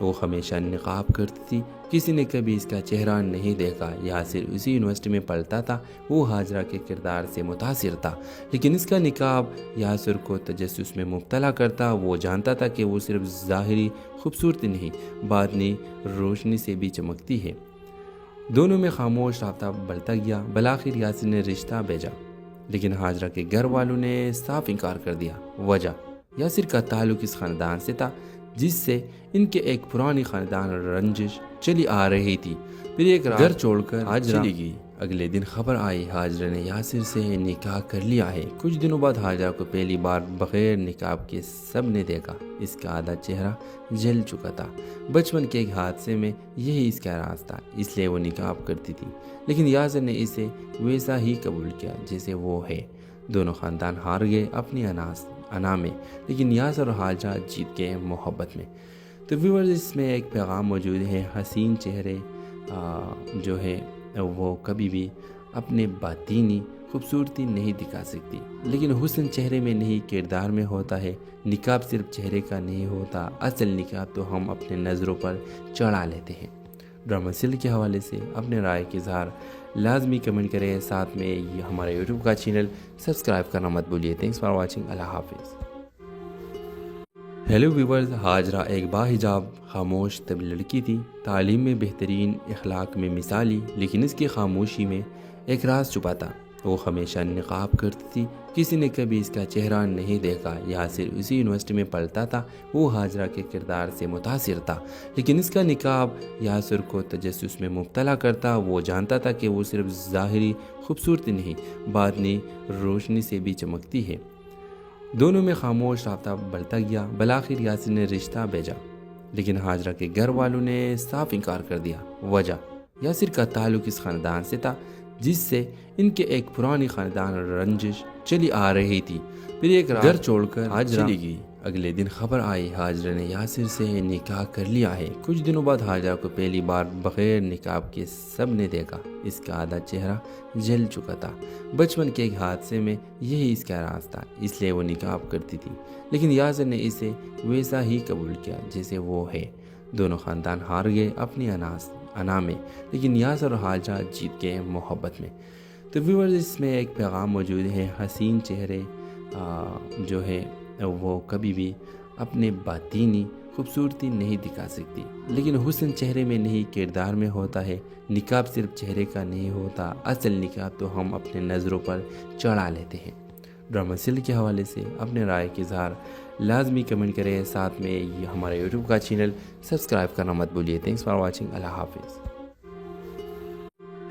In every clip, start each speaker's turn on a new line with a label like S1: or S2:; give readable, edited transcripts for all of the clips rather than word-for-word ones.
S1: وہ ہمیشہ نقاب کرتی تھی، کسی نے کبھی اس کا چہرہ نہیں دیکھا۔ یاسر اسی یونیورسٹی میں پڑھتا تھا، وہ ہاجرہ کے کردار سے متاثر تھا، لیکن اس کا نقاب یاسر کو تجسس میں مبتلا کرتا۔ وہ جانتا تھا کہ وہ صرف ظاہری خوبصورتی نہیں، باطنی روشنی سے بھی چمکتی ہے۔ دونوں میں خاموش رابطہ بڑھتا گیا۔ بالآخر یاسر نے رشتہ بھیجا، لیکن ہاجرہ کے گھر والوں نے صاف انکار کر دیا۔ وجہ، یاسر کا تعلق اس خاندان سے تھا جس سے ان کے ایک پرانی خاندان رنجش چلی آ رہی تھی۔ پھر ایک رات گھر چھوڑ کر ہاجرہ چلی گئی۔ اگلے دن خبر آئی ہاجرہ نے یاسر سے نکاح کر لیا ہے۔ کچھ دنوں بعد ہاجرہ کو پہلی بار بغیر نقاب کے سب نے دیکھا۔ اس کا آدھا چہرہ جل چکا تھا۔ بچپن کے ایک حادثے میں یہی اس کا راز تھا، اس لیے وہ نقاب کرتی تھی، لیکن یاسر نے اسے ویسا ہی قبول کیا جیسے وہ ہے۔ دونوں خاندان ہار گئے اپنی انا میں، لیکن یاسر اور ہاجرہ جیت گئے محبت میں۔ تو ویورز، اس میں ایک پیغام موجود ہے، حسین چہرے جو ہے وہ کبھی بھی اپنے باطینی خوبصورتی نہیں دکھا سکتی، لیکن حسن چہرے میں نہیں کردار میں ہوتا ہے۔ نقاب صرف چہرے کا نہیں ہوتا، اصل نقاب تو ہم اپنے نظروں پر چڑھا لیتے ہیں۔ ڈرامہ سیریل کے حوالے سے اپنے رائے کے اظہار لازمی کمنٹ کریں، ساتھ میں یہ ہمارے یوٹیوب کا چینل سبسکرائب کرنا مت بھولیے۔ تھینکس فار واچنگ، اللہ حافظ۔ ہیلو ویورز، ہاجرہ ایک باحجاب خاموش طبی لڑکی تھی، تعلیم میں بہترین، اخلاق میں مثالی، لیکن اس کی خاموشی میں ایک راز چھپا تھا۔ وہ ہمیشہ نقاب کرتی تھی، کسی نے کبھی اس کا چہرہ نہیں دیکھا۔ یاسر اسی یونیورسٹی میں پڑھتا تھا، وہ ہاجرہ کے کردار سے متاثر تھا، لیکن اس کا نقاب یاسر کو تجسس میں مبتلا کرتا۔ وہ جانتا تھا کہ وہ صرف ظاہری خوبصورتی نہیں، باطنی روشنی سے بھی چمکتی ہے۔ دونوں میں خاموش رابطہ بڑھتا گیا۔ بالآخر یاسر نے رشتہ بھیجا، لیکن ہاجرہ کے گھر والوں نے صاف انکار کر دیا۔ وجہ، یاسر کا تعلق اس خاندان سے تھا جس سے ان کے ایک پرانی خاندان رنجش چلی آ رہی تھی۔ پھر ایک رات گھر چھوڑ کر ہاجرہ چلی گئی۔ اگلے دن خبر آئی ہاجرہ نے یاسر سے نکاح کر لیا ہے۔ کچھ دنوں بعد ہاجرہ کو پہلی بار بغیر نقاب کے سب نے دیکھا۔ اس کا آدھا چہرہ جل چکا تھا۔ بچپن کے ایک حادثے میں یہی اس کا راز تھا، اس لیے وہ نقاب کرتی تھی، لیکن یاسر نے اسے ویسا ہی قبول کیا جیسے وہ ہے۔ دونوں خاندان ہار گئے اپنی انا میں، لیکن یاسر اور ہاجرہ جیت گئے محبت میں۔ تو ویورز، اس میں ایک پیغام موجود ہے، حسین چہرے جو ہے وہ کبھی بھی اپنے باطینی خوبصورتی نہیں دکھا سکتی، لیکن حسن چہرے میں نہیں کردار میں ہوتا ہے۔ نقاب صرف چہرے کا نہیں ہوتا، اصل نقاب تو ہم اپنے نظروں پر چڑھا لیتے ہیں۔ ڈرامہ سیریل کے حوالے سے اپنے رائے کے اظہار لازمی کمنٹ کریں، ساتھ میں یہ ہمارے یوٹیوب کا چینل سبسکرائب کرنا مت بھولیے۔ تھینکس فار واچنگ، اللہ حافظ۔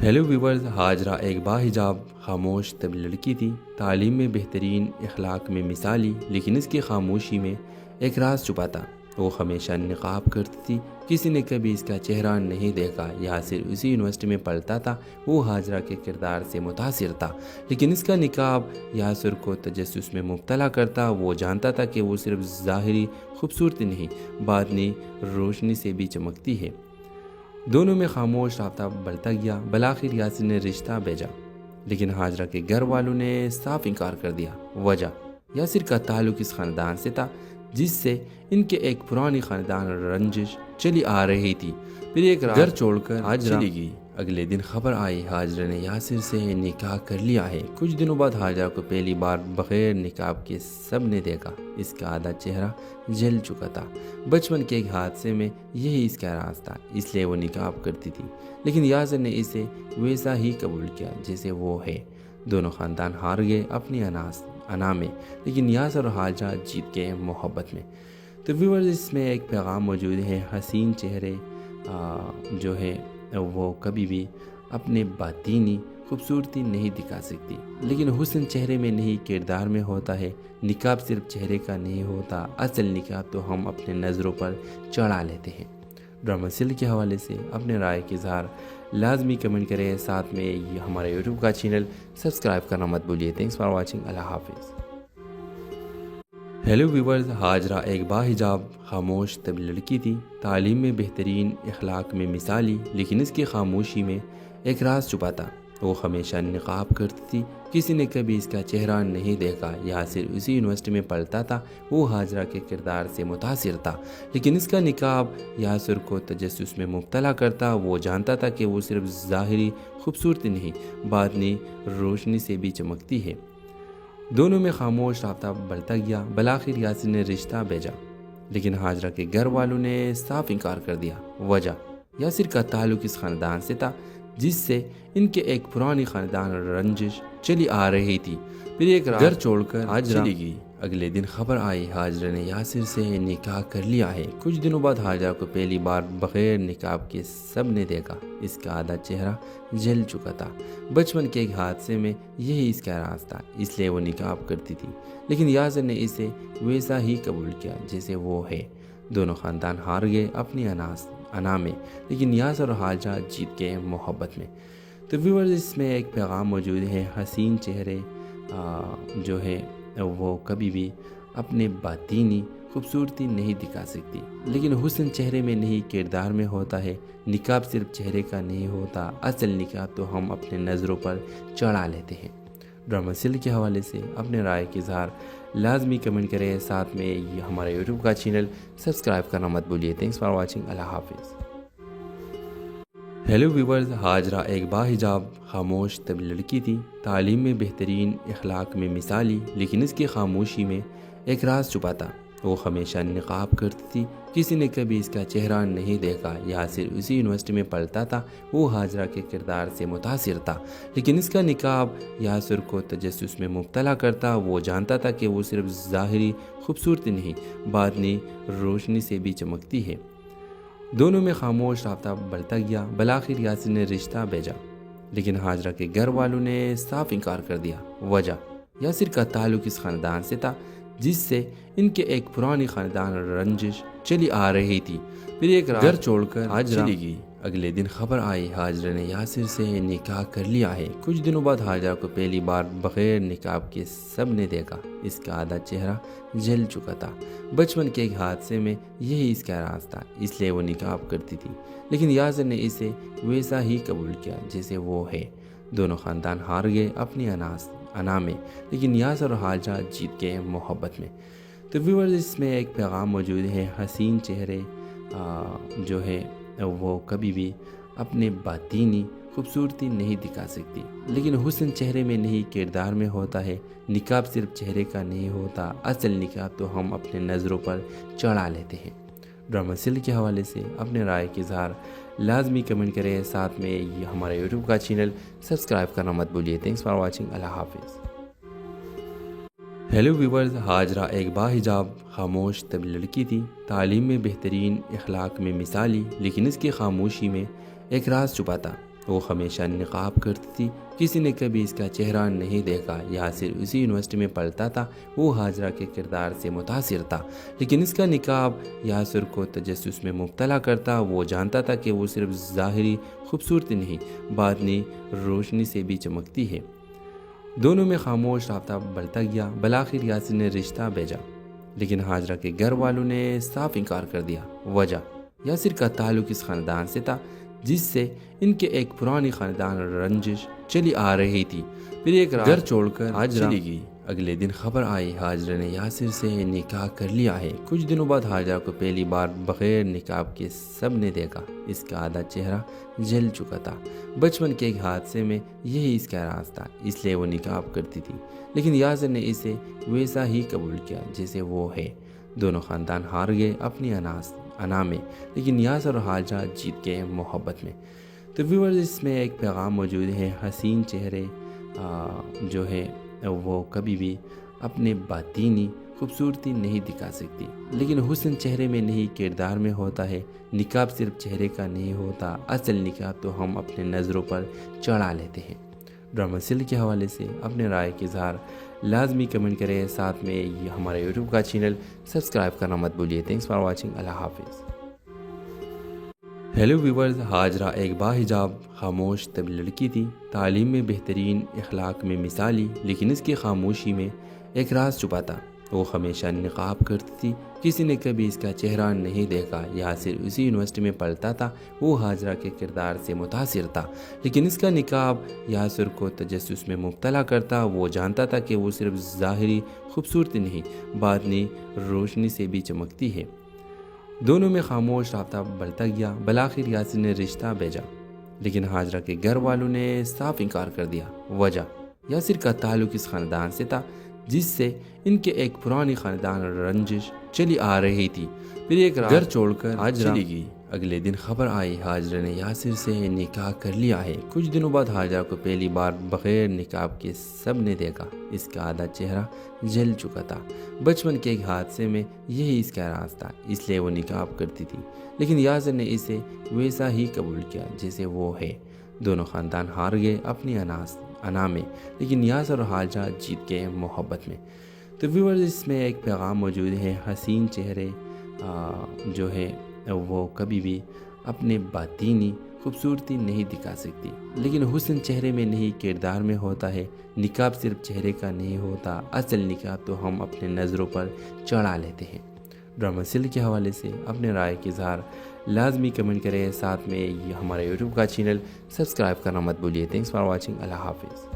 S1: ہیلو ویورز، ہاجرہ ایک باحجاب خاموش طبی لڑکی تھی، تعلیم میں بہترین، اخلاق میں مثالی، لیکن اس کی خاموشی میں ایک راز چھپا تھا۔ وہ ہمیشہ نقاب کرتی تھی، کسی نے کبھی اس کا چہرہ نہیں دیکھا۔ یاسر اسی یونیورسٹی میں پڑھتا تھا، وہ ہاجرہ کے کردار سے متاثر تھا، لیکن اس کا نقاب یاسر کو تجسس میں مبتلا کرتا۔ وہ جانتا تھا کہ وہ صرف ظاہری خوبصورتی نہیں، باطنی روشنی سے بھی چمکتی ہے۔ دونوں میں خاموش رابطہ بڑھتا گیا۔ بالآخر یاسر نے رشتہ بھیجا، لیکن ہاجرہ کے گھر والوں نے صاف انکار کر دیا۔ وجہ، یاسر کا تعلق اس خاندان سے تھا جس سے ان کے ایک پرانی خاندان رنجش چلی آ رہی تھی۔ پھر ایک رات گھر چھوڑ کر ہاجرہ چلی گئی۔ اگلے دن خبر آئی ہاجرہ نے یاسر سے نکاح کر لیا ہے۔ کچھ دنوں بعد ہاجرہ کو پہلی بار بغیر نقاب کے سب نے دیکھا۔ اس کا آدھا چہرہ جل چکا تھا۔ بچپن کے ایک حادثے میں یہی اس کا راز تھا، اس لیے وہ نقاب کرتی تھی، لیکن یاسر نے اسے ویسا ہی قبول کیا جیسے وہ ہے۔ دونوں خاندان ہار گئے اپنی انا میں، لیکن یاسر اور ہاجرہ جیت گئے محبت میں۔ تو ویورز، اس میں ایک پیغام موجود ہے، حسین چہرے جو ہے وہ کبھی بھی اپنے باطینی خوبصورتی نہیں دکھا سکتی، لیکن حسن چہرے میں نہیں کردار میں ہوتا ہے۔ نقاب صرف چہرے کا نہیں ہوتا، اصل نقاب تو ہم اپنے نظروں پر چڑھا لیتے ہیں۔ ڈرامہ سیریل کے حوالے سے اپنے رائے کے اظہار لازمی کمنٹ کریں، ساتھ میں یہ ہمارے یوٹیوب کا چینل سبسکرائب کرنا مت بھولیے۔ تھینکس فار واچنگ، اللہ حافظ۔ ہیلو ویورز، ہاجرہ ایک باحجاب خاموش طبی لڑکی تھی، تعلیم میں بہترین، اخلاق میں مثالی، لیکن اس کی خاموشی میں ایک راز چھپا تھا۔ وہ ہمیشہ نقاب کرتی تھی، کسی نے کبھی اس کا چہرہ نہیں دیکھا۔ یاسر اسی یونیورسٹی میں پڑھتا تھا، وہ حاجرہ کے کردار سے متاثر تھا، لیکن اس کا نقاب یاسر کو تجسس میں مبتلا کرتا۔ وہ جانتا تھا کہ وہ صرف ظاہری خوبصورتی نہیں، باطنی روشنی سے بھی چمکتی ہے۔ دونوں میں خاموش رابطہ بڑھتا گیا۔ بالآخر یاسر نے رشتہ بھیجا، لیکن حاجرہ کے گھر والوں نے صاف انکار کر دیا۔ وجہ، یاسر کا تعلق اس خاندان سے تھا جس سے ان کے ایک پرانی خاندان رنجش چلی آ رہی تھی۔ پھر ایک رات گھر چھوڑ کر حاجرہ چلی گئی۔ اگلے دن خبر آئی حاجرہ نے یاسر سے نکاح کر لیا ہے۔ کچھ دنوں بعد حاجرہ کو پہلی بار بغیر نقاب کے سب نے دیکھا۔ اس کا آدھا چہرہ جل چکا تھا۔ بچپن کے ایک حادثے میں یہی اس کا راز تھا، اس لیے وہ نقاب کرتی تھی، لیکن یاسر نے اسے ویسا ہی قبول کیا جیسے وہ ہے۔ دونوں خاندان ہار گئے اپنی انا میں، لیکن یاسر اور حاجرہ جیت گئے محبت میں۔ تو ویورز، اس میں ایک پیغام موجود ہے، حسین چہرے جو ہے وہ کبھی بھی اپنے باطینی خوبصورتی نہیں دکھا سکتی، لیکن حسن چہرے میں نہیں کردار میں ہوتا ہے۔ نقاب صرف چہرے کا نہیں ہوتا، اصل نقاب تو ہم اپنے نظروں پر چڑھا لیتے ہیں۔ ڈرامہ سیل کے حوالے سے اپنے رائے کا اظہار لازمی کمنٹ کریں، ساتھ میں یہ ہمارے یوٹیوب کا چینل سبسکرائب کرنا مت بھولیے۔ تھینکس فار واچنگ، اللہ حافظ۔ ہیلو ویورز، حاجرہ ایک باحجاب خاموش طبی لڑکی تھی، تعلیم میں بہترین، اخلاق میں مثالی، لیکن اس کی خاموشی میں ایک راز چھپا تھا۔ وہ ہمیشہ نقاب کرتی تھی، کسی نے کبھی اس کا چہرہ نہیں دیکھا۔ یاسر اسی یونیورسٹی میں پڑھتا تھا، وہ حاجرہ کے کردار سے متاثر تھا، لیکن اس کا نقاب یاسر کو تجسس میں مبتلا کرتا۔ وہ جانتا تھا کہ وہ صرف ظاہری خوبصورتی نہیں، باطنی روشنی سے بھی چمکتی ہے۔ دونوں میں خاموش رابطہ بڑھتا گیا۔ بالآخر یاسر نے رشتہ بھیجا، لیکن حاجرہ کے گھر والوں نے صاف انکار کر دیا۔ وجہ، یاسر کا تعلق اس خاندان سے تھا جس سے ان کے ایک پرانی خاندان رنجش چلی آ رہی تھی۔ پھر ایک رات گھر چھوڑ کر حاجرہ چلی گئی۔ اگلے دن خبر آئی حاجرہ نے یاسر سے نکاح کر لیا ہے۔ کچھ دنوں بعد حاجرہ کو پہلی بار بغیر نقاب کے سب نے دیکھا۔ اس کا آدھا چہرہ جل چکا تھا۔ بچپن کے ایک حادثے میں یہی اس کا راز تھا، اس لیے وہ نقاب کرتی تھی، لیکن یاسر نے اسے ویسا ہی قبول کیا جیسے وہ ہے۔ دونوں خاندان ہار گئے اپنی انا میں، لیکن یاسر اور حاجرہ جیت گئے محبت میں۔ تو ویورز، اس میں ایک پیغام موجود ہے، حسین چہرے جو ہے وہ کبھی بھی اپنے باطینی خوبصورتی نہیں دکھا سکتی، لیکن حسن چہرے میں نہیں کردار میں ہوتا ہے۔ نقاب صرف چہرے کا نہیں ہوتا، اصل نقاب تو ہم اپنے نظروں پر چڑھا لیتے ہیں۔ ڈرامہ سیل کے حوالے سے اپنے رائے کا اظہار لازمی کمنٹ کریں، ساتھ میں یہ ہمارے یوٹیوب کا چینل سبسکرائب کرنا مت بھولیے۔ تھینکس فار واچنگ، اللہ حافظ۔ ہیلو ویورز، حاجرہ ایک باحجاب خاموش طبی لڑکی تھی، تعلیم میں بہترین، اخلاق میں مثالی، لیکن اس کی خاموشی میں ایک راز چھپا تھا۔ وہ ہمیشہ نقاب کرتی تھی، کسی نے کبھی اس کا چہرہ نہیں دیکھا۔ یاسر اسی یونیورسٹی میں پڑھتا تھا، وہ حاجرہ کے کردار سے متاثر تھا، لیکن اس کا نقاب یاسر کو تجسس میں مبتلا کرتا۔ وہ جانتا تھا کہ وہ صرف ظاہری خوبصورتی نہیں، باطنی روشنی سے بھی چمکتی ہے۔ دونوں میں خاموش رابطہ بڑھتا گیا۔ بالآخر یاسر نے رشتہ بھیجا، لیکن حاجرہ کے گھر والوں نے صاف انکار کر دیا۔ وجہ، یاسر کا تعلق اس خاندان سے تھا جس سے ان کے ایک پرانی خاندان رنجش چلی آ رہی تھی۔ پھر ایک رات گھر چھوڑ کر حاجرہ چلی گئی۔ اگلے دن خبر آئی حاجرہ نے یاسر سے نکاح کر لیا ہے۔ کچھ دنوں بعد حاجرہ کو پہلی بار بغیر نقاب کے سب نے دیکھا۔ اس کا آدھا چہرہ جل چکا تھا۔ بچپن کے ایک حادثے میں یہی اس کا راز تھا، اس لیے وہ نقاب کرتی تھی، لیکن یاسر نے اسے ویسا ہی قبول کیا جیسے وہ ہے۔ دونوں خاندان ہار گئے اپنی انا میں، لیکن یاسر اور حاجرہ جیت گئے محبت میں۔ تو ویورز، اس میں ایک پیغام موجود ہے، حسین چہرے جو ہے وہ کبھی بھی اپنے باطینی خوبصورتی نہیں دکھا سکتی، لیکن حسن چہرے میں نہیں کردار میں ہوتا ہے۔ نقاب صرف چہرے کا نہیں ہوتا، اصل نقاب تو ہم اپنے نظروں پر چڑھا لیتے ہیں۔ ڈرامہ سیل کے حوالے سے اپنے رائے کا اظہار لازمی کمنٹ کریں، ساتھ میں یہ ہمارے یوٹیوب کا چینل سبسکرائب کرنا مت بھولیے۔ تھینکس فار واچنگ، اللہ حافظ۔ ہیلو ویورز، حاجرہ ایک باحجاب خاموش طبی لڑکی تھی، تعلیم میں بہترین، اخلاق میں مثالی، لیکن اس کی خاموشی میں ایک راز چھپا تھا۔ وہ ہمیشہ نقاب کرتی تھی، کسی نے کبھی اس کا چہرہ نہیں دیکھا۔ یاسر اسی یونیورسٹی میں پڑھتا تھا، وہ حاجرہ کے کردار سے متاثر تھا، لیکن اس کا نقاب یاسر کو تجسس میں مبتلا کرتا۔ وہ جانتا تھا کہ وہ صرف ظاہری خوبصورتی نہیں، باطنی روشنی سے بھی چمکتی ہے۔ دونوں میں خاموش رابطہ بڑھتا گیا۔ بالآخر یاسر نے رشتہ بھیجا، لیکن حاجرہ کے گھر والوں نے صاف انکار کر دیا۔ وجہ، یاسر کا تعلق اس خاندان سے تھا جس سے ان کے ایک پرانی خاندان رنجش چلی آ رہی تھی۔ پھر ایک رات گھر چھوڑ کر حاجرہ چلی گئی۔ اگلے دن خبر آئی حاجرہ نے یاسر سے نکاح کر لیا ہے۔ کچھ دنوں بعد حاجرہ کو پہلی بار بغیر نقاب کے سب نے دیکھا۔ اس کا آدھا چہرہ جل چکا تھا۔ بچپن کے ایک حادثے میں یہی اس کا راز تھا، اس لیے وہ نقاب کرتی تھی، لیکن یاسر نے اسے ویسا ہی قبول کیا جیسے وہ ہے۔ دونوں خاندان ہار گئے اپنی انا میں، لیکن یاسر اور حاجرہ جیت گئے محبت میں۔ تو ویورز، اس میں ایک پیغام موجود ہے، حسین چہرے جو ہے وہ کبھی بھی اپنے باطینی خوبصورتی نہیں دکھا سکتی، لیکن حسن چہرے میں نہیں کردار میں ہوتا ہے۔ نقاب صرف چہرے کا نہیں ہوتا، اصل نقاب تو ہم اپنے نظروں پر چڑھا لیتے ہیں۔ ڈرامہ سل کے حوالے سے اپنے رائے کے اظہار لازمی کمنٹ کریں، ساتھ میں یہ ہمارے یوٹیوب کا چینل سبسکرائب کرنا مت بھولیے۔ تھینکس فار واچنگ، اللہ حافظ۔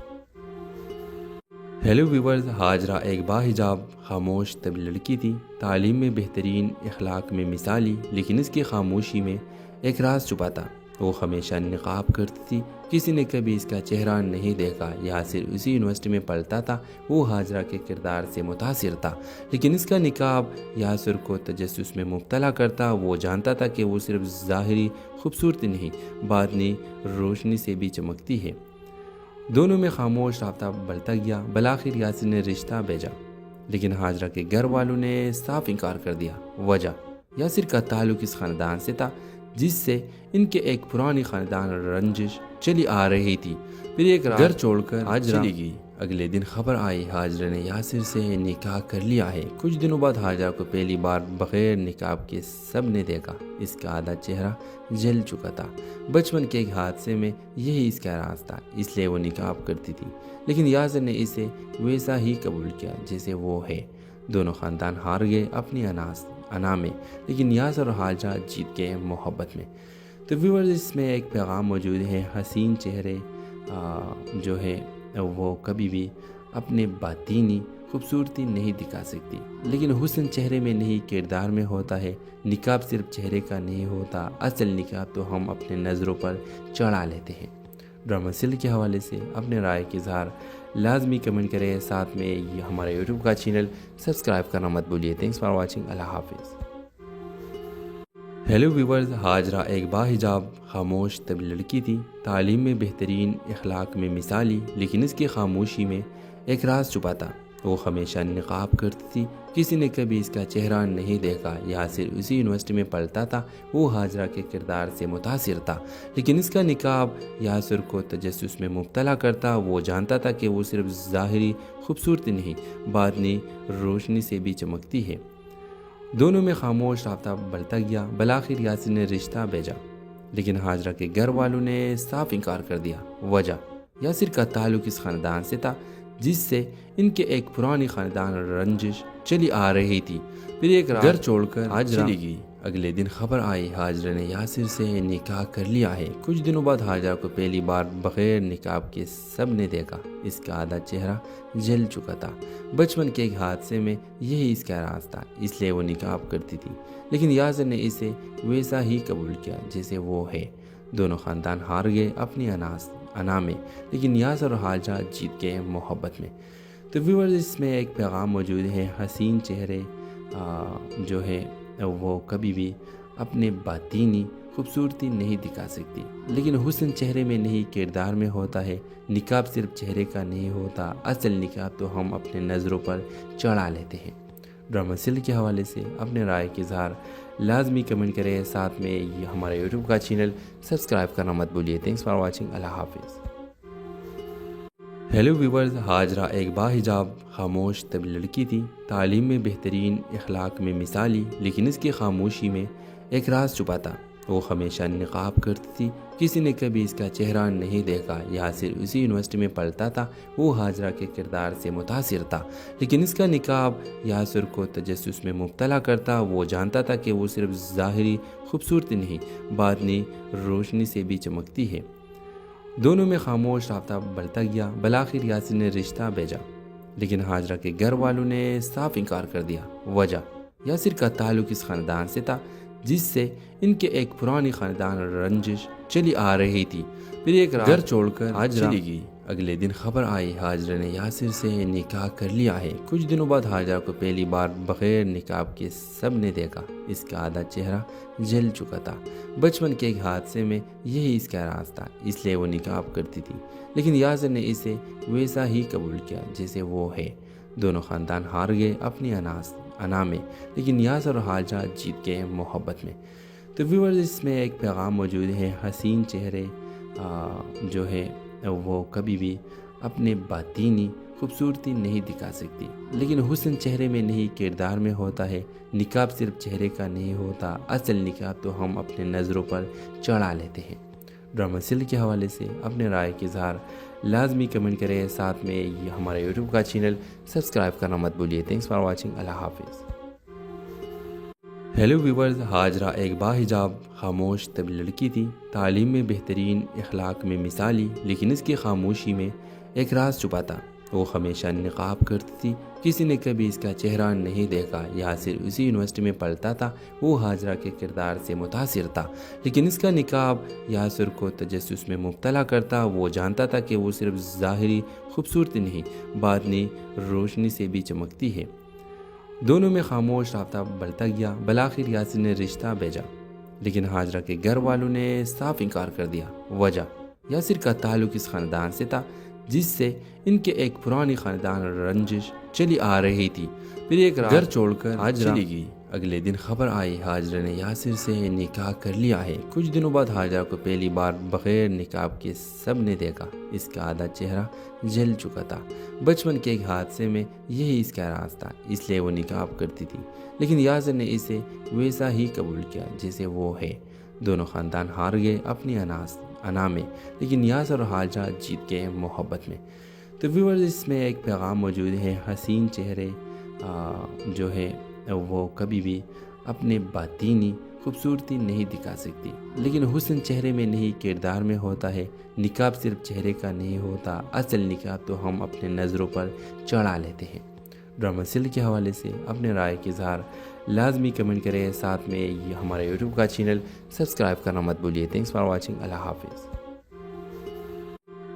S1: ہیلو ویورز، حاجرہ ایک باحجاب خاموش طبی لڑکی تھی، تعلیم میں بہترین، اخلاق میں مثالی، لیکن اس کی خاموشی میں ایک راز چھپا تھا۔ وہ ہمیشہ نقاب کرتی تھی، کسی نے کبھی اس کا چہرہ نہیں دیکھا۔ یاسر اسی یونیورسٹی میں پڑھتا تھا، وہ حاجرہ کے کردار سے متاثر تھا، لیکن اس کا نقاب یاسر کو تجسس میں مبتلا کرتا۔ وہ جانتا تھا کہ وہ صرف ظاہری خوبصورتی نہیں، باطنی روشنی سے بھی چمکتی ہے۔ دونوں میں خاموش رابطہ بڑھتا گیا۔ بالآخر یاسر نے رشتہ بھیجا، لیکن حاجرہ کے گھر والوں نے صاف انکار کر دیا۔ وجہ، یاسر کا تعلق اس خاندان سے تھا جس سے ان کے ایک پرانی خاندان رنجش چلی آ رہی تھی۔ پھر ایک رات گھر چھوڑ کر حاجرہ چلی گئی۔ اگلے دن خبر آئی حاجرہ نے یاسر سے نکاح کر لیا ہے۔ کچھ دنوں بعد حاجرہ کو پہلی بار بغیر نقاب کے سب نے دیکھا۔ اس کا آدھا چہرہ جل چکا تھا۔ بچپن کے ایک حادثے میں یہی اس کا راز تھا، اس لیے وہ نقاب کرتی تھی، لیکن یاسر نے اسے ویسا ہی قبول کیا جیسے وہ ہے۔ دونوں خاندان ہار گئے اپنی انا میں، لیکن یاسر اور حاجرہ جیت گئے محبت میں۔ تو ویورز، اس میں ایک پیغام موجود ہے، حسین چہرے جو ہے وہ کبھی بھی اپنے باطینی خوبصورتی نہیں دکھا سکتی، لیکن حسن چہرے میں نہیں کردار میں ہوتا ہے۔ نقاب صرف چہرے کا نہیں ہوتا، اصل نقاب تو ہم اپنے نظروں پر چڑھا لیتے ہیں۔ ڈرامہ سل کے حوالے سے اپنے رائے کے اظہار لازمی کمنٹ کریں، ساتھ میں یہ ہمارے یوٹیوب کا چینل سبسکرائب کرنا مت بھولیے۔ تھینکس فار واچنگ، اللہ حافظ۔ ہیلو ویورز، حاجرہ ایک باحجاب خاموش طبی لڑکی تھی، تعلیم میں بہترین، اخلاق میں مثالی، لیکن اس کی خاموشی میں ایک راز چھپا تھا۔ وہ ہمیشہ نقاب کرتی تھی، کسی نے کبھی اس کا چہرہ نہیں دیکھا۔ یاسر اسی یونیورسٹی میں پڑھتا تھا، وہ حاجرہ کے کردار سے متاثر تھا، لیکن اس کا نقاب یاسر کو تجسس میں مبتلا کرتا۔ وہ جانتا تھا کہ وہ صرف ظاہری خوبصورتی نہیں، باطنی روشنی سے بھی چمکتی ہے۔ دونوں میں خاموش رابطہ بڑھتا گیا۔ بالآخر یاسر نے رشتہ بھیجا، لیکن حاجرہ کے گھر والوں نے صاف انکار کر دیا۔ وجہ، یاسر کا تعلق اس خاندان سے تھا جس سے ان کے ایک پرانی خاندان رنجش چلی آ رہی تھی۔ پھر ایک رات گھر چھوڑ کر حاجرہ چلی گئی۔ اگلے دن خبر آئی حاجرہ نے یاسر سے نکاح کر لیا ہے۔ کچھ دنوں بعد حاجرہ کو پہلی بار بغیر نقاب کے سب نے دیکھا۔ اس کا آدھا چہرہ جل چکا تھا۔ بچپن کے ایک حادثے میں یہی اس کا راز تھا، اس لیے وہ نقاب کرتی تھی، لیکن یاسر نے اسے ویسا ہی قبول کیا جیسے وہ ہے۔ دونوں خاندان ہار گئے اپنی انا میں، لیکن یاسر اور حاجرہ جیت گئے محبت میں۔ تو ویورز، اس میں ایک پیغام موجود ہے، حسین چہرے جو ہے وہ کبھی بھی اپنے باطینی خوبصورتی نہیں دکھا سکتی، لیکن حسن چہرے میں نہیں کردار میں ہوتا ہے۔ نقاب صرف چہرے کا نہیں ہوتا، اصل نقاب تو ہم اپنے نظروں پر چڑھا لیتے ہیں۔ ڈرامہ سل کے حوالے سے اپنے رائے کے اظہار لازمی کمنٹ کریں، ساتھ میں یہ ہمارے یوٹیوب کا چینل سبسکرائب کرنا مت بھولیے۔ تھینکس فار واچنگ، اللہ حافظ۔ ہیلو ویورز، حاجرہ ایک باحجاب خاموش طبی لڑکی تھی، تعلیم میں بہترین، اخلاق میں مثالی، لیکن اس کی خاموشی میں ایک راز چھپا تھا۔ وہ ہمیشہ نقاب کرتی تھی، کسی نے کبھی اس کا چہرہ نہیں دیکھا، یاسر اسی یونیورسٹی میں پڑھتا تھا، وہ حاجرہ کے کردار سے متاثر تھا، لیکن اس کا نقاب یاسر کو تجسس میں مبتلا کرتا۔ وہ جانتا تھا کہ وہ صرف ظاہری خوبصورتی نہیں، باطنی روشنی سے بھی چمکتی ہے۔ دونوں میں خاموش رابطہ بڑھتا گیا۔ بالآخر یاسر نے رشتہ بھیجا، لیکن حاجرہ کے گھر والوں نے صاف انکار کر دیا۔ وجہ، یاسر کا تعلق اس خاندان سے تھا جس سے ان کے ایک پرانی خاندان رنجش چلی آ رہی تھی۔ پھر ایک رات گھر چھوڑ کر حاجرہ چلی گئی۔ اگلے دن خبر آئی حاجرہ نے یاسر سے نکاح کر لیا ہے۔ کچھ دنوں بعد حاجرہ کو پہلی بار بغیر نقاب کے سب نے دیکھا۔ اس کا آدھا چہرہ جل چکا تھا۔ بچپن کے ایک حادثے میں یہی اس کا راز تھا، اس لیے وہ نقاب کرتی تھی، لیکن یاسر نے اسے ویسا ہی قبول کیا جیسے وہ ہے۔ دونوں خاندان ہار گئے اپنی انا میں، لیکن یاسر اور حاجرہ جیت گئے محبت میں۔ تو ویورز، اس میں ایک پیغام موجود ہے، حسین چہرے جو ہے وہ کبھی بھی اپنے باطینی خوبصورتی نہیں دکھا سکتی، لیکن حسن چہرے میں نہیں کردار میں ہوتا ہے۔ نقاب صرف چہرے کا نہیں ہوتا، اصل نقاب تو ہم اپنے نظروں پر چڑھا لیتے ہیں۔ ڈرامہ سیریل کے حوالے سے اپنے رائے کے اظہار لازمی کمنٹ کریں، ساتھ میں یہ ہمارے یوٹیوب کا چینل سبسکرائب کرنا مت بھولیے۔ تھینکس فار واچنگ، اللہ حافظ۔ ہیلو ویورز، حاجرہ ایک باحجاب خاموش طبی لڑکی تھی، تعلیم میں بہترین، اخلاق میں مثالی، لیکن اس کی خاموشی میں ایک راز چھپا تھا۔ وہ ہمیشہ نقاب کرتی تھی، کسی نے کبھی اس کا چہرہ نہیں دیکھا۔ یاسر اسی یونیورسٹی میں پڑھتا تھا، وہ حاجرہ کے کردار سے متاثر تھا، لیکن اس کا نقاب یاسر کو تجسس میں مبتلا کرتا۔ وہ جانتا تھا کہ وہ صرف ظاہری خوبصورتی نہیں، باطنی روشنی سے بھی چمکتی ہے۔ دونوں میں خاموش رابطہ بڑھتا گیا۔ بالآخر یاسر نے رشتہ بھیجا، لیکن حاجرہ کے گھر والوں نے صاف انکار کر دیا۔ وجہ، یاسر کا تعلق اس خاندان سے تھا جس سے ان کے ایک پرانی خاندان رنجش چلی آ رہی تھی۔ پھر ایک رات گھر چھوڑ کر حاجرہ چلی گئی۔ اگلے دن خبر آئی حاجرہ نے یاسر سے نکاح کر لیا ہے۔ کچھ دنوں بعد حاجرہ کو پہلی بار بغیر نقاب کے سب نے دیکھا۔ اس کا آدھا چہرہ جل چکا تھا۔ بچپن کے ایک حادثے میں یہی اس کا راز تھا، اس لیے وہ نقاب کرتی تھی، لیکن یاسر نے اسے ویسا ہی قبول کیا جیسے وہ ہے۔ دونوں خاندان ہار گئے اپنی انا میں، لیکن یاسر اور حاجرہ جیت گئے محبت میں۔ تو ویورز، اس میں ایک پیغام موجود ہے، حسین چہرے جو ہے وہ کبھی بھی اپنے باطینی خوبصورتی نہیں دکھا سکتی، لیکن حسن چہرے میں نہیں کردار میں ہوتا ہے۔ نقاب صرف چہرے کا نہیں ہوتا، اصل نقاب تو ہم اپنے نظروں پر چڑھا لیتے ہیں۔ ڈرامہ سیریل کے حوالے سے اپنے رائے کے اظہار لازمی کمنٹ کریں، ساتھ میں یہ ہمارے یوٹیوب کا چینل سبسکرائب کرنا مت بھولیے۔ تھینکس فار واچنگ، اللہ حافظ۔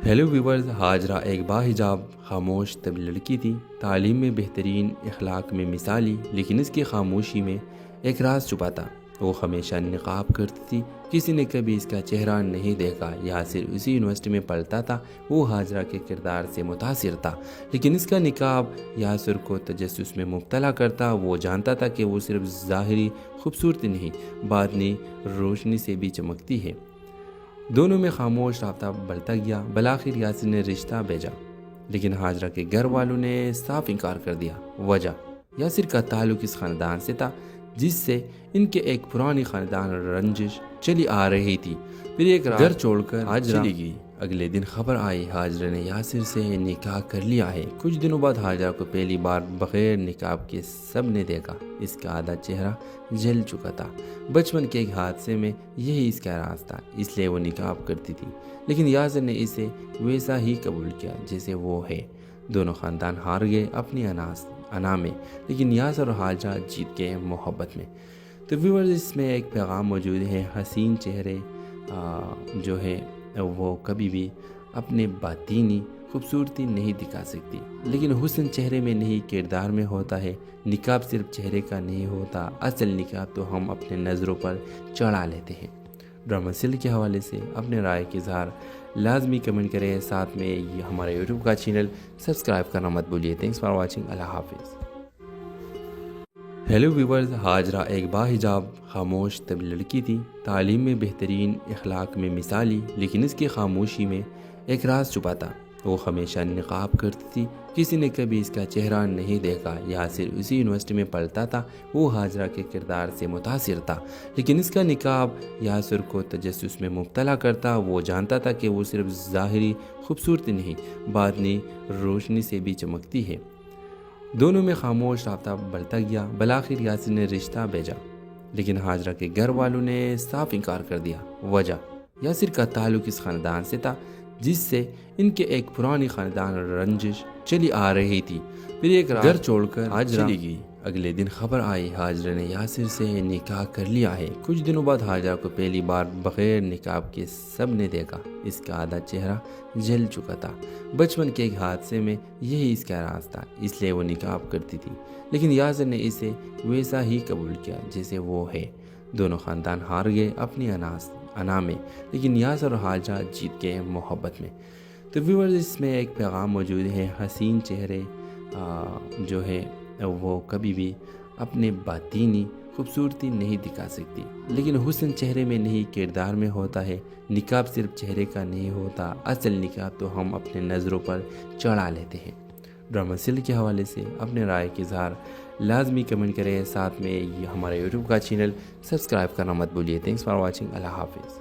S1: ہیلو ویورز، حاجرہ ایک باحجاب خاموش طبی لڑکی تھی، تعلیم میں بہترین، اخلاق میں مثالی، لیکن اس کی خاموشی میں ایک راز چھپا تھا۔ وہ ہمیشہ نقاب کرتی تھی، کسی نے کبھی اس کا چہرہ نہیں دیکھا۔ یاسر اسی یونیورسٹی میں پڑھتا تھا، وہ حاجرہ کے کردار سے متاثر تھا، لیکن اس کا نقاب یاسر کو تجسس میں مبتلا کرتا۔ وہ جانتا تھا کہ وہ صرف ظاہری خوبصورتی نہیں، باطنی روشنی سے بھی چمکتی ہے۔ دونوں میں خاموش رابطہ بڑھتا گیا۔ بالآخر یاسر نے رشتہ بھیجا، لیکن حاجرہ کے گھر والوں نے صاف انکار کر دیا۔ وجہ، یاسر کا تعلق اس خاندان سے تھا جس سے ان کے ایک پرانی خاندان رنجش چلی آ رہی تھی۔ پھر ایک رات گھر چھوڑ کر حاجرہ چلی گئی۔ اگلے دن خبر آئی حاجرہ نے یاسر سے نکاح کر لیا ہے۔ کچھ دنوں بعد حاجرہ کو پہلی بار بغیر نقاب کے سب نے دیکھا۔ اس کا آدھا چہرہ جل چکا تھا۔ بچپن کے ایک حادثے میں یہی اس کا راز تھا، اس لیے وہ نقاب کرتی تھی، لیکن یاسر نے اسے ویسا ہی قبول کیا جیسے وہ ہے۔ دونوں خاندان ہار گئے اپنی انا میں، لیکن یاسر اور حاجرہ جیت گئے محبت میں۔ تو ویورز، اس میں ایک پیغام موجود ہے، حسین چہرے جو ہے وہ کبھی بھی اپنے باطینی خوبصورتی نہیں دکھا سکتی، لیکن حسن چہرے میں نہیں کردار میں ہوتا ہے۔ نقاب صرف چہرے کا نہیں ہوتا، اصل نقاب تو ہم اپنے نظروں پر چڑھا لیتے ہیں۔ ڈرامہ سیریل کے حوالے سے اپنے رائے کے اظہار لازمی کمنٹ کریں، ساتھ میں یہ ہمارے یوٹیوب کا چینل سبسکرائب کرنا مت بھولیے۔ تھینکس فار واچنگ، اللہ حافظ۔ ہیلو ویورز، حاجرہ ایک باحجاب خاموش طبی لڑکی تھی، تعلیم میں بہترین، اخلاق میں مثالی، لیکن اس کی خاموشی میں ایک راز چھپا تھا۔ وہ ہمیشہ نقاب کرتی تھی، کسی نے کبھی اس کا چہرہ نہیں دیکھا۔ یاسر اسی یونیورسٹی میں پڑھتا تھا، وہ ہاجرہ کے کردار سے متاثر تھا، لیکن اس کا نقاب یاسر کو تجسس میں مبتلا کرتا۔ وہ جانتا تھا کہ وہ صرف ظاہری خوبصورتی نہیں، باطنی روشنی سے بھی چمکتی ہے۔ دونوں میں خاموش رابطہ بڑھتا گیا۔ بالآخر یاسر نے رشتہ بھیجا، لیکن ہاجرہ کے گھر والوں نے صاف انکار کر دیا۔ وجہ یاسر کا تعلق اس خاندان سے تھا جس سے ان کے ایک پرانی خاندان رنجش چلی آ رہی تھی۔ پھر ایک رات گھر چھوڑ کر ہاجرہ چلی گئی۔ اگلے دن خبر آئی ہاجرہ نے یاسر سے نکاح کر لیا ہے۔ کچھ دنوں بعد ہاجرہ کو پہلی بار بغیر نقاب کے سب نے دیکھا۔ اس کا آدھا چہرہ جل چکا تھا۔ بچپن کے ایک حادثے میں یہی اس کا راز تھا، اس لیے وہ نقاب کرتی تھی، لیکن یاسر نے اسے ویسا ہی قبول کیا جیسے وہ ہے۔ دونوں خاندان ہار گئے اپنی انا میں، لیکن یاسر اور ہاجرہ جیت گئے محبت میں۔ تو ویورز، اس میں ایک پیغام موجود ہے، حسین چہرے جو ہے وہ کبھی بھی اپنے باطینی خوبصورتی نہیں دکھا سکتی، لیکن حسن چہرے میں نہیں کردار میں ہوتا ہے۔ نقاب صرف چہرے کا نہیں ہوتا، اصل نقاب تو ہم اپنے نظروں پر چڑھا لیتے ہیں۔ ڈرامہ سیریل کے حوالے سے اپنے رائے کا اظہار لازمی کمنٹ کریں، ساتھ میں ہمارا یوٹیوب کا چینل سبسکرائب کرنا مت بھولیے۔ تھینکس فار واچنگ، اللہ حافظ۔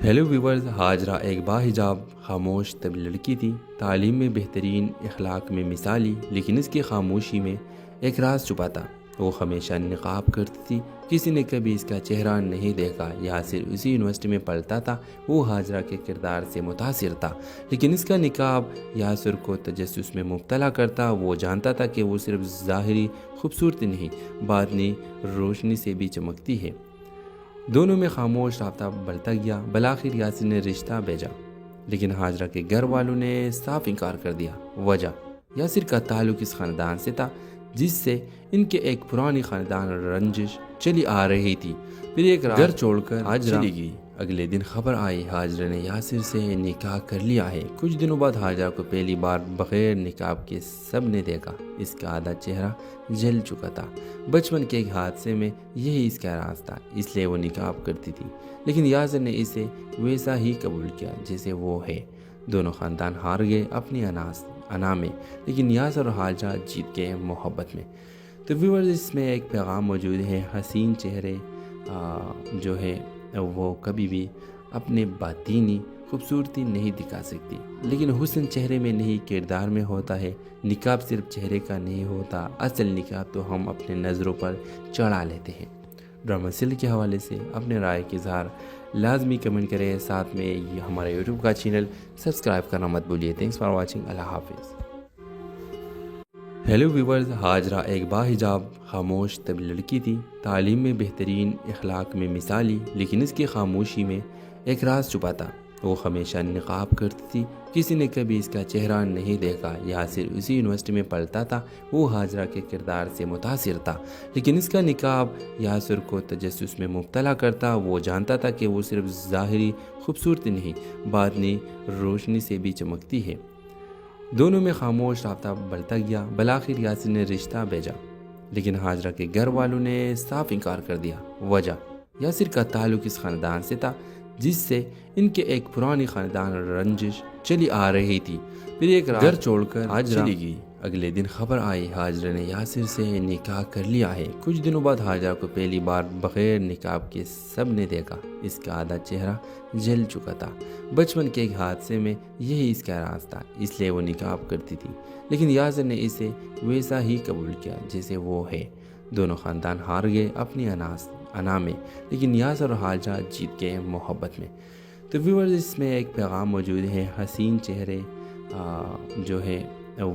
S1: ہیلو ویورز، ہاجرہ ایک باحجاب خاموش طبی لڑکی تھی، تعلیم میں بہترین، اخلاق میں مثالی، لیکن اس کی خاموشی میں ایک راز چھپا تھا۔ وہ ہمیشہ نقاب کرتی تھی، کسی نے کبھی اس کا چہرہ نہیں دیکھا۔ یاسر اسی یونیورسٹی میں پڑھتا تھا، وہ ہاجرہ کے کردار سے متاثر تھا، لیکن اس کا نقاب یاسر کو تجسس میں مبتلا کرتا۔ وہ جانتا تھا کہ وہ صرف ظاہری خوبصورتی نہیں، باطنی روشنی سے بھی چمکتی ہے۔ دونوں میں خاموش رابطہ بڑھتا گیا۔ بالآخر یاسر نے رشتہ بھیجا، لیکن ہاجرہ کے گھر والوں نے صاف انکار کر دیا۔ وجہ یاسر کا تعلق اس خاندان سے تھا جس سے ان کے ایک پرانی خاندان رنجش چلی آ رہی تھی۔ پھر ایک رات گھر چھوڑ کر ہاجرہ چلی گئی۔ اگلے دن خبر آئی ہاجرہ نے یاسر سے نکاح کر لیا ہے۔ کچھ دنوں بعد ہاجرہ کو پہلی بار بغیر نقاب کے سب نے دیکھا۔ اس کا آدھا چہرہ جل چکا تھا۔ بچپن کے ایک حادثے میں یہی اس کا راز تھا، اس لیے وہ نقاب کرتی تھی، لیکن یاسر نے اسے ویسا ہی قبول کیا جیسے وہ ہے۔ دونوں خاندان ہار گئے اپنی انا میں، لیکن یاسر اور ہاجرہ جیت گئے محبت میں۔ تو ویورز، اس میں ایک پیغام موجود ہے، حسین چہرے جو ہے وہ کبھی بھی اپنے باطینی خوبصورتی نہیں دکھا سکتی، لیکن حسن چہرے میں نہیں کردار میں ہوتا ہے۔ نقاب صرف چہرے کا نہیں ہوتا، اصل نقاب تو ہم اپنے نظروں پر چڑھا لیتے ہیں۔ ڈرامہ سیریل کے حوالے سے اپنے رائے کا اظہار لازمی کمنٹ کریں، ساتھ میں ہمارے یوٹیوب کا چینل سبسکرائب کرنا مت بھولیے۔ تھینکس فار واچنگ، اللہ حافظ۔ ہیلو ویورز، ہاجرہ ایک باحجاب خاموش طبی لڑکی تھی، تعلیم میں بہترین، اخلاق میں مثالی، لیکن اس کی خاموشی میں ایک راز چھپا تھا۔ وہ ہمیشہ نقاب کرتی تھی، کسی نے کبھی اس کا چہرہ نہیں دیکھا۔ یاسر اسی یونیورسٹی میں پڑھتا تھا، وہ ہاجرہ کے کردار سے متاثر تھا، لیکن اس کا نقاب یاسر کو تجسس میں مبتلا کرتا۔ وہ جانتا تھا کہ وہ صرف ظاہری خوبصورتی نہیں، باطنی روشنی سے بھی چمکتی ہے۔ دونوں میں خاموش رابطہ بڑھتا گیا۔ بالآخر یاسر نے رشتہ بھیجا، لیکن ہاجرہ کے گھر والوں نے صاف انکار کر دیا۔ وجہ یاسر کا تعلق اس خاندان سے تھا جس سے ان کے ایک پرانی خاندان رنجش چلی آ رہی تھی۔ پھر ایک رات گھر چھوڑ کر ہاجرہ چلی گئی۔ اگلے دن خبر آئی ہاجرہ نے یاسر سے نکاح کر لیا ہے۔ کچھ دنوں بعد ہاجرہ کو پہلی بار بغیر نقاب کے سب نے دیکھا۔ اس کا آدھا چہرہ جل چکا تھا۔ بچپن کے ایک حادثے میں یہی اس کا راز تھا، اس لیے وہ نقاب کرتی تھی، لیکن یاسر نے اسے ویسا ہی قبول کیا جیسے وہ ہے۔ دونوں خاندان ہار گئے اپنی انا میں، لیکن یاسر اور ہاجرہ جیت گئے محبت میں۔ تو ویورز، اس میں ایک پیغام موجود ہے، حسین چہرے جو ہے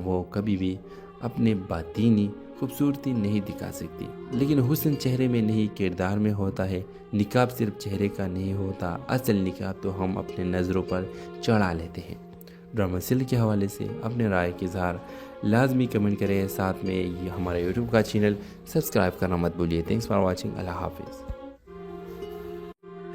S1: وہ کبھی بھی اپنے باطینی خوبصورتی نہیں دکھا سکتی، لیکن حسن چہرے میں نہیں کردار میں ہوتا ہے۔ نقاب صرف چہرے کا نہیں ہوتا، اصل نقاب تو ہم اپنے نظروں پر چڑھا لیتے ہیں۔ ڈرامہ سیریل کے حوالے سے اپنے رائے کا اظہار لازمی کمنٹ کریں، ساتھ میں ہمارے یوٹیوب کا چینل سبسکرائب کرنا مت بھولیے۔ تھینکس فار واچنگ، اللہ حافظ۔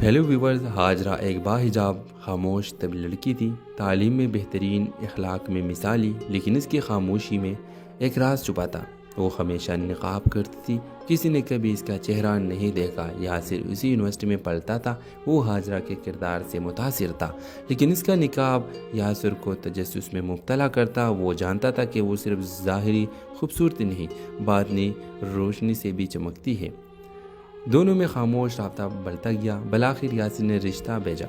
S1: ہیلو ویورز، ہاجرہ ایک باحجاب خاموش طبی لڑکی تھی، تعلیم میں بہترین، اخلاق میں مثالی، لیکن اس کی خاموشی میں ایک راز چھپا تھا۔ وہ ہمیشہ نقاب کرتی تھی، کسی نے کبھی اس کا چہرہ نہیں دیکھا۔ یاسر اسی یونیورسٹی میں پڑھتا تھا، وہ ہاجرہ کے کردار سے متاثر تھا، لیکن اس کا نقاب یاسر کو تجسس میں مبتلا کرتا۔ وہ جانتا تھا کہ وہ صرف ظاہری خوبصورتی نہیں، باطنی روشنی سے بھی چمکتی ہے۔ دونوں میں خاموش رابطہ بڑھتا گیا۔ بالآخر یاسر نے رشتہ بھیجا،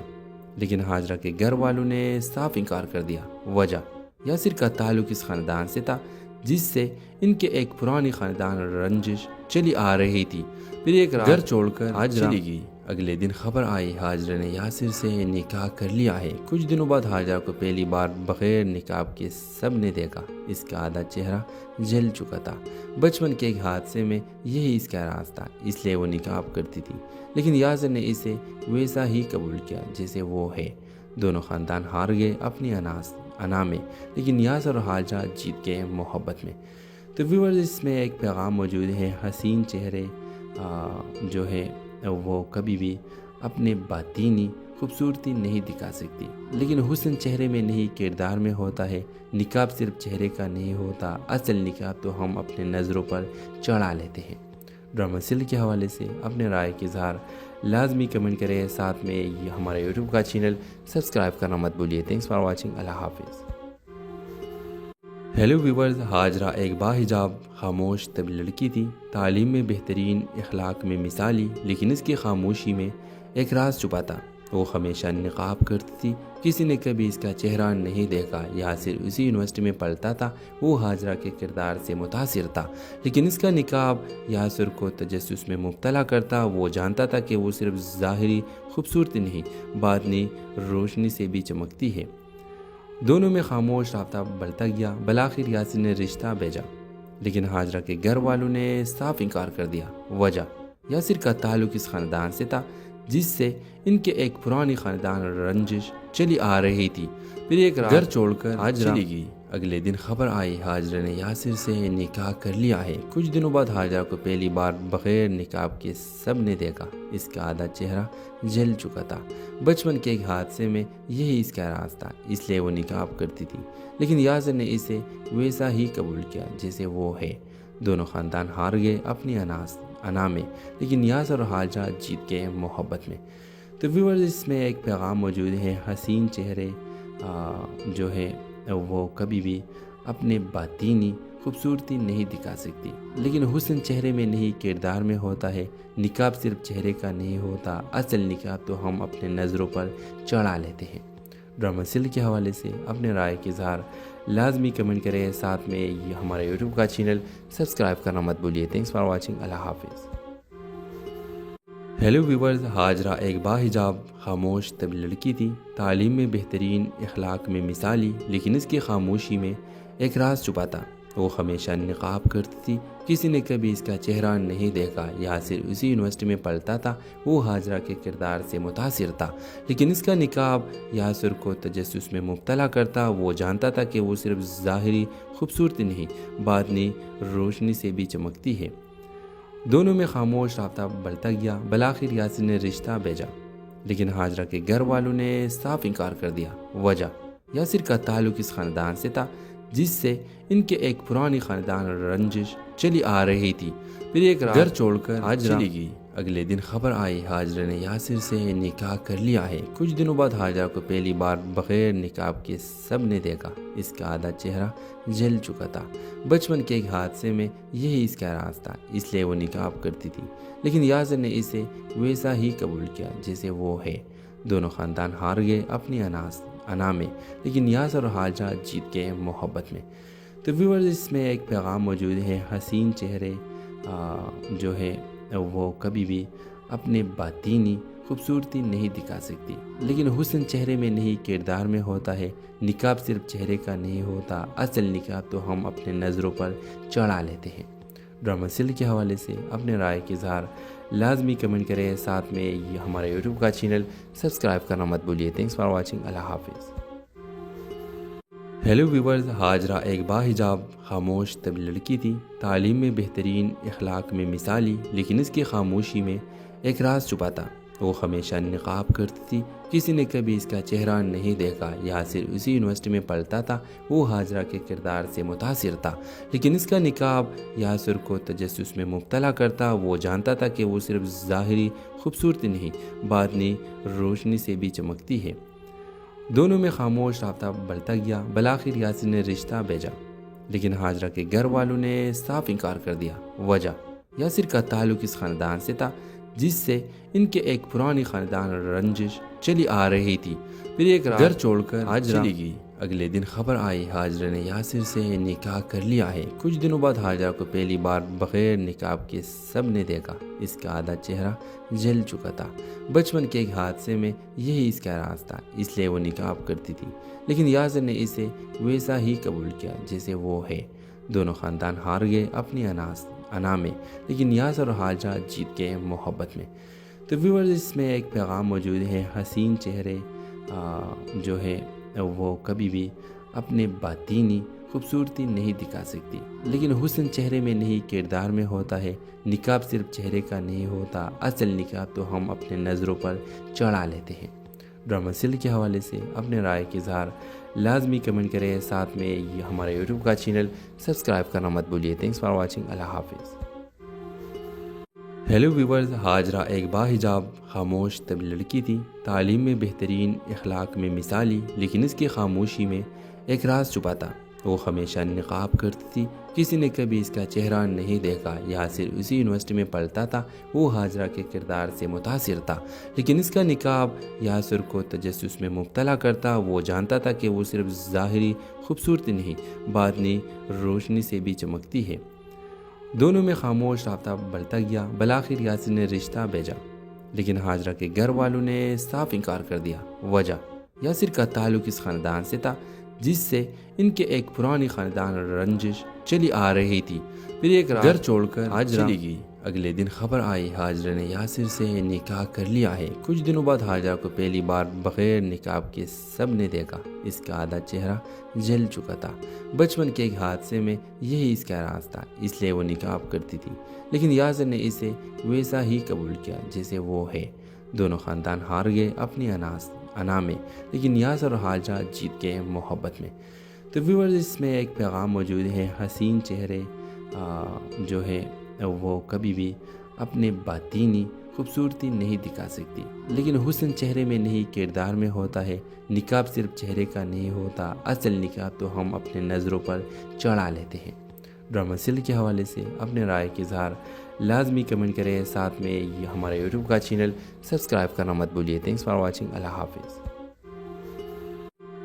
S1: لیکن ہاجرہ کے گھر والوں نے صاف انکار کر دیا۔ وجہ، یاسر کا تعلق اس خاندان سے تھا جس سے ان کے ایک پرانی خاندان رنجش چلی آ رہی تھی۔ پھر ایک رات گھر چھوڑ کر ہاجرہ چلی گئی۔ اگلے دن خبر آئی ہاجرہ نے یاسر سے نکاح کر لیا ہے۔ کچھ دنوں بعد ہاجرہ کو پہلی بار بغیر نقاب کے سب نے دیکھا۔ اس کا آدھا چہرہ جل چکا تھا۔ بچپن کے ایک حادثے میں یہی اس کا راز تھا، اس لیے وہ نقاب کرتی تھی، لیکن یاسر نے اسے ویسا ہی قبول کیا جیسے وہ ہے۔ دونوں خاندان ہار گئے اپنی انا میں، لیکن یاسر اور ہاجرہ جیت گئے محبت میں۔ تو ویورز، اس میں ایک پیغام موجود ہے، حسین چہرے جو ہے وہ کبھی بھی اپنے باطینی خوبصورتی نہیں دکھا سکتی، لیکن حسن چہرے میں نہیں کردار میں ہوتا ہے۔ نقاب صرف چہرے کا نہیں ہوتا، اصل نقاب تو ہم اپنے نظروں پر چڑھا لیتے ہیں۔ ڈرامہ سیل کے حوالے سے اپنے رائے کے اظہار لازمی کمنٹ کریں، ساتھ میں یہ ہمارے یوٹیوب کا چینل سبسکرائب کرنا مت بھولیے۔ تھینکس فار واچنگ، اللہ حافظ۔ ہیلو ویورز، ہاجرہ ایک باحجاب خاموش طبی لڑکی تھی، تعلیم میں بہترین، اخلاق میں مثالی، لیکن اس کی خاموشی میں ایک راز چھپا تھا۔ وہ ہمیشہ نقاب کرتی تھی، کسی نے کبھی اس کا چہرہ نہیں دیکھا۔ یاسر اسی یونیورسٹی میں پڑھتا تھا، وہ ہاجرہ کے کردار سے متاثر تھا، لیکن اس کا نقاب یاسر کو تجسس میں مبتلا کرتا۔ وہ جانتا تھا کہ وہ صرف ظاہری خوبصورتی نہیں، باطنی روشنی سے بھی چمکتی ہے۔ دونوں میں خاموش رابطہ بڑھتا گیا۔ بالآخر یاسر نے رشتہ بھیجا، لیکن ہاجرہ کے گھر والوں نے صاف انکار کر دیا۔ وجہ، یاسر کا تعلق اس خاندان سے تھا جس سے ان کے ایک پرانی خاندان رنجش چلی آ رہی تھی۔ پھر ایک رات گھر چھوڑ کر ہاجرہ چلی گئی۔ اگلے دن خبر آئی ہاجرہ نے یاسر سے نکاح کر لیا ہے۔ کچھ دنوں بعد ہاجرہ کو پہلی بار بغیر نقاب کے سب نے دیکھا۔ اس کا آدھا چہرہ جل چکا تھا۔ بچپن کے ایک حادثے میں یہی اس کا راز تھا، اس لیے وہ نقاب کرتی تھی، لیکن یاسر نے اسے ویسا ہی قبول کیا جیسے وہ ہے۔ دونوں خاندان ہار گئے اپنی انا میں، لیکن یاسر اور ہاجرہ جیت گئے محبت میں۔ تو ویورز، اس میں ایک پیغام موجود ہے، حسین چہرے جو ہے وہ کبھی بھی اپنے باطینی خوبصورتی نہیں دکھا سکتی، لیکن حسن چہرے میں نہیں کردار میں ہوتا ہے۔ نقاب صرف چہرے کا نہیں ہوتا، اصل نقاب تو ہم اپنے نظروں پر چڑھا لیتے ہیں۔ ڈرامہ سیل کے حوالے سے اپنے رائے کے اظہار لازمی کمنٹ کریں، ساتھ میں یہ ہمارے یوٹیوب کا چینل سبسکرائب کرنا مت بھولیے۔ تھینکس فار واچنگ، اللہ حافظ۔ ہیلو ویورز، ہاجرہ ایک باحجاب خاموش طبی لڑکی تھی، تعلیم میں بہترین، اخلاق میں مثالی، لیکن اس کی خاموشی میں ایک راز چھپا تھا۔ وہ ہمیشہ نقاب کرتی تھی، کسی نے کبھی اس کا چہرہ نہیں دیکھا۔ یاسر اسی یونیورسٹی میں پڑھتا تھا، وہ ہاجرہ کے کردار سے متاثر تھا، لیکن اس کا نقاب یاسر کو تجسس میں مبتلا کرتا۔ وہ جانتا تھا کہ وہ صرف ظاہری خوبصورتی نہیں، باطنی روشنی سے بھی چمکتی ہے۔ دونوں میں خاموش رابطہ بڑھتا گیا۔ بالآخر یاسر نے رشتہ بھیجا، لیکن ہاجرہ کے گھر والوں نے صاف انکار کر دیا۔ وجہ، یاسر کا تعلق اس خاندان سے تھا جس سے ان کے ایک پرانی خاندان رنجش چلی آ رہی تھی۔ پھر ایک رات گھر چھوڑ کر ہاجرہ چلی گئی۔ اگلے دن خبر آئی ہاجرہ نے یاسر سے نکاح کر لیا ہے۔ کچھ دنوں بعد ہاجرہ کو پہلی بار بغیر نقاب کے سب نے دیکھا۔ اس کا آدھا چہرہ جل چکا تھا۔ بچپن کے ایک حادثے میں یہی اس کا راز تھا، اس لیے وہ نقاب کرتی تھی، لیکن یاسر نے اسے ویسا ہی قبول کیا جیسے وہ ہے۔ دونوں خاندان ہار گئے اپنی انا میں، لیکن یاسر اور ہاجرہ جیت گئے محبت میں۔ تو ویورز، اس میں ایک پیغام موجود ہے، حسین چہرے جو ہے وہ کبھی بھی اپنے باطینی خوبصورتی نہیں دکھا سکتی، لیکن حسن چہرے میں نہیں کردار میں ہوتا ہے۔ نقاب صرف چہرے کا نہیں ہوتا، اصل نقاب تو ہم اپنے نظروں پر چڑھا لیتے ہیں۔ ڈرامہ سیل کے حوالے سے اپنے رائے کے اظہار لازمی کمنٹ کریں، ساتھ میں یہ ہمارے یوٹیوب کا چینل سبسکرائب کرنا مت بھولیے۔ تھینکس فار واچنگ، اللہ حافظ۔ ہیلو ویورز، ہاجرہ ایک باحجاب خاموش طبی لڑکی تھی، تعلیم میں بہترین، اخلاق میں مثالی، لیکن اس کی خاموشی میں ایک راز چھپا تھا۔ وہ ہمیشہ نقاب کرتی تھی، کسی نے کبھی اس کا چہرہ نہیں دیکھا۔ یاسر اسی یونیورسٹی میں پڑھتا تھا، وہ حاجرہ کے کردار سے متاثر تھا، لیکن اس کا نقاب یاسر کو تجسس میں مبتلا کرتا۔ وہ جانتا تھا کہ وہ صرف ظاہری خوبصورتی نہیں، باطنی روشنی سے بھی چمکتی ہے۔ دونوں میں خاموش رابطہ بڑھتا گیا۔ بالآخر یاسر نے رشتہ بھیجا، لیکن حاجرہ کے گھر والوں نے صاف انکار کر دیا۔ وجہ، یاسر کا تعلق اس خاندان سے تھا جس سے ان کے ایک پرانی خاندان رنجش چلی آ رہی تھی۔ پھر ایک رات گھر چھوڑ کر حاجرہ چلی گئی۔ اگلے دن خبر آئی حاجرہ نے یاسر سے نکاح کر لیا ہے۔ کچھ دنوں بعد حاجرہ کو پہلی بار بغیر نقاب کے سب نے دیکھا۔ اس کا آدھا چہرہ جل چکا تھا۔ بچپن کے ایک حادثے میں یہی اس کا راز تھا، اس لیے وہ نقاب کرتی تھی، لیکن یاسر نے اسے ویسا ہی قبول کیا جیسے وہ ہے۔ دونوں خاندان ہار گئے اپنی انا میں، لیکن یاسر اور حاجرہ جیت گئے محبت میں۔ تو ویورز، اس میں ایک پیغام موجود ہے، حسین چہرے جو ہے وہ کبھی بھی اپنے باطینی خوبصورتی نہیں دکھا سکتی، لیکن حسن چہرے میں نہیں کردار میں ہوتا ہے۔ نقاب صرف چہرے کا نہیں ہوتا، اصل نقاب تو ہم اپنے نظروں پر چڑھا لیتے ہیں۔ ڈرامہ سیل کے حوالے سے اپنے رائے کے اظہار لازمی کمنٹ کریں، ساتھ میں یہ ہمارے یوٹیوب کا چینل سبسکرائب کرنا مت بھولیے۔ تھینکس فار واچنگ، اللہ حافظ۔ ہیلو ویورز، حاجرہ ایک باحجاب خاموش طبی لڑکی تھی، تعلیم میں بہترین، اخلاق میں مثالی، لیکن اس کی خاموشی میں ایک راز چھپا تھا۔ وہ ہمیشہ نقاب کرتی تھی، کسی نے کبھی اس کا چہرہ نہیں دیکھا۔ یاسر اسی یونیورسٹی میں پڑھتا تھا، وہ حاجرہ کے کردار سے متاثر تھا، لیکن اس کا نقاب یاسر کو تجسس میں مبتلا کرتا۔ وہ جانتا تھا کہ وہ صرف ظاہری خوبصورتی نہیں، باطنی روشنی سے بھی چمکتی ہے۔ دونوں میں خاموش رابطہ بڑھتا گیا۔ بالآخر یاسر نے رشتہ بھیجا، لیکن حاجرہ کے گھر والوں نے صاف انکار کر دیا۔ وجہ، یاسر کا تعلق اس خاندان سے تھا جس سے ان کے ایک پرانی خاندان رنجش چلی آ رہی تھی۔ پھر ایک رات گھر چھوڑ کر حاجرہ چلی گئی۔ اگلے دن خبر آئی حاجرہ نے یاسر سے نکاح کر لیا ہے۔ کچھ دنوں بعد حاجرہ کو پہلی بار بغیر نقاب کے سب نے دیکھا۔ اس کا آدھا چہرہ جل چکا تھا۔ بچپن کے ایک حادثے میں یہی اس کا راز تھا، اس لیے وہ نقاب کرتی تھی، لیکن یاسر نے اسے ویسا ہی قبول کیا جیسے وہ ہے۔ دونوں خاندان ہار گئے اپنی انا میں، لیکن یاسر اور حاجرہ جیت گئے محبت میں۔ تو ویورز، اس میں ایک پیغام موجود ہے، حسین چہرے جو ہے وہ کبھی بھی اپنے باطینی خوبصورتی نہیں دکھا سکتی، لیکن حسن چہرے میں نہیں کردار میں ہوتا ہے۔ نقاب صرف چہرے کا نہیں ہوتا، اصل نقاب تو ہم اپنے نظروں پر چڑھا لیتے ہیں۔ ڈرامہ سیل کے حوالے سے اپنے رائے کے اظہار لازمی کمنٹ کریں، ساتھ میں یہ ہمارے یوٹیوب کا چینل سبسکرائب کرنا مت بھولیے۔ تھینکس فار واچنگ، اللہ حافظ۔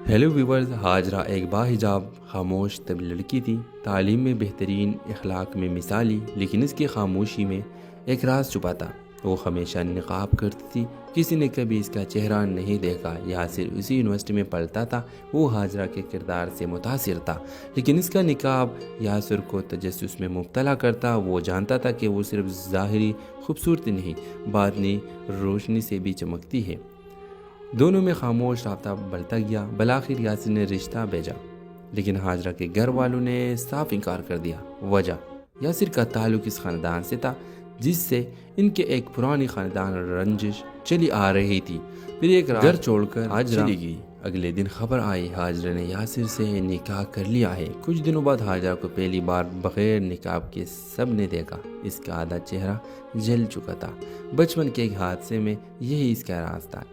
S1: ہیلو ویورز، حاجرہ ایک باحجاب خاموش طبی لڑکی تھی، تعلیم میں بہترین، اخلاق میں مثالی، لیکن اس کی خاموشی میں ایک راز چھپا تھا۔ وہ ہمیشہ نقاب کرتی تھی، کسی نے کبھی اس کا چہرہ نہیں دیکھا۔ یاسر اسی یونیورسٹی میں پڑھتا تھا، وہ حاجرہ کے کردار سے متاثر تھا، لیکن اس کا نقاب یاسر کو تجسس میں مبتلا کرتا۔ وہ جانتا تھا کہ وہ صرف ظاہری خوبصورتی نہیں، باطنی روشنی سے بھی چمکتی ہے۔ دونوں میں خاموش رابطہ بڑھتا گیا۔ بالآخر یاسر نے رشتہ بھیجا، لیکن حاجرہ کے گھر والوں نے صاف انکار کر دیا۔ وجہ، یاسر کا تعلق اس خاندان سے تھا جس سے ان کے ایک پرانی خاندان رنجش چلی آ رہی تھی۔ پھر ایک رات گھر چھوڑ کر حاجرہ چلی گئی۔ اگلے دن خبر آئی حاجرہ نے یاسر سے نکاح کر لیا ہے۔ کچھ دنوں بعد حاجرہ کو پہلی بار بغیر نقاب کے سب نے دیکھا۔ اس کا آدھا چہرہ جل چکا تھا۔ بچپن کے ایک حادثے میں یہی اس کا راز تھا۔